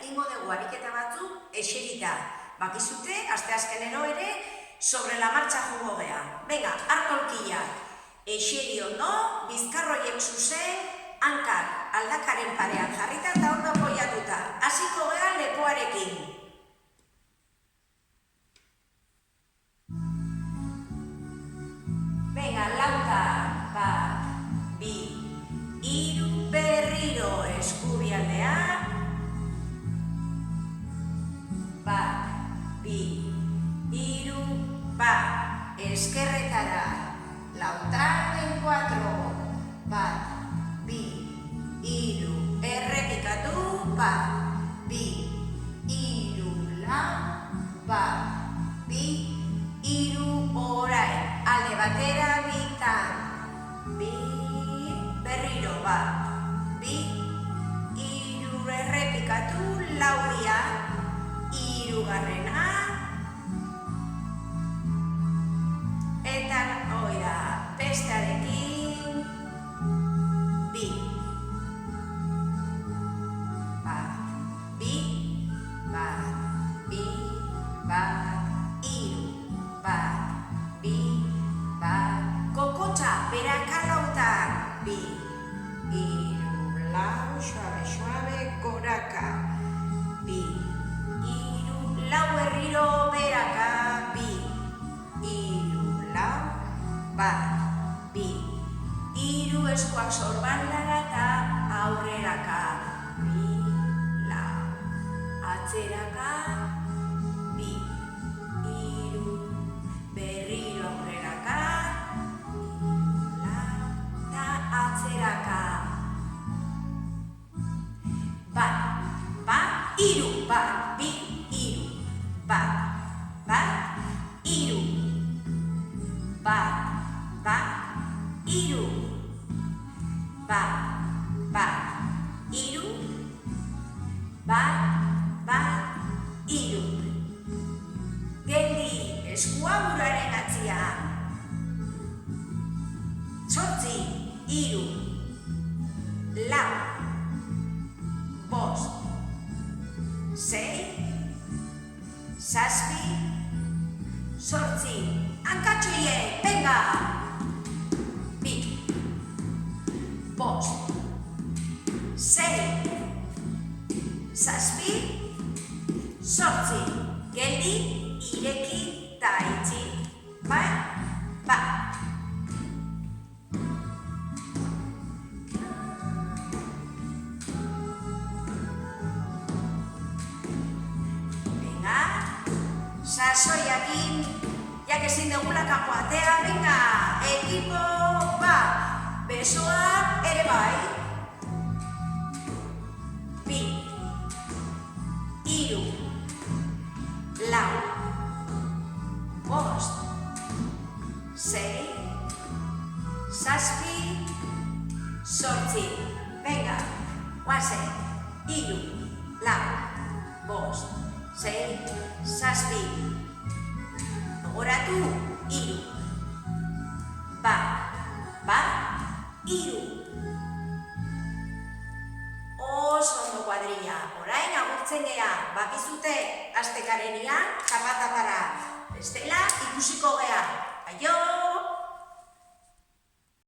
ingo dugu ariketa batzuk eserita. Bakizute, asteazkenero ere, sobre la marcha jugo gea. Venga, hartolkiak. Eseri ondo, bizkarroiek zuzen, hankak aldakaren parean jarrita eta ondo apoiatuta. Hasiko gea lepoarekin. Venga, lauta, bat, bi, hiru, berriro eskubialdean. Bat, bi, hiru, bat, eskerretara. Lautar en 4, bat, bi, hiru, errepikatu, bat, bi, hiru, lau, bat, bi, hiru, orain, alde batera bitan, bi, berriro, bat, bi, hiru, errepikatu, lauria, hirugarrena, eta oida, bestearekin, bi, bat, bi, bat, bi, bat, hiru, bat, bi, bat, kokotxa, beraka lautan, bi, hiru, lau, suave, goraka, bi, hiru, lau berriro, beraka, bi, hiru, lau, bat, bi, hiru eskuak sorban eta aurreraka, bi, lau, atzeraka, bi, hiru, berriro aurreraka, hiru, lau, eta atzeraka. Bat, hiru, bat, bi, hiru, bat, hiru, bat, hiru, hiru, hiru. Geldi, eskua buraren atzian. 8, hiru, lau, 5, 6, 7, 8, hankatxoiek, venga! 2, 5, 6, 7, 8, geldi, ireki eta itxi. Bat. Venga, sasoiakin, jak ezin dugula kanpoatea, venga, ekipo, besoak ere bai. 2, hiru, lau, 5, 6, 7, 8. Venga, guazen, hiru, lau, 5, 6, 7. Gogoratu, hiru, bat, hiru. Oso ondo kuadrilla, orain agurtzen gea, bakizute, astekarenia, zapata para. Bestela, ikusiko gea. Aio!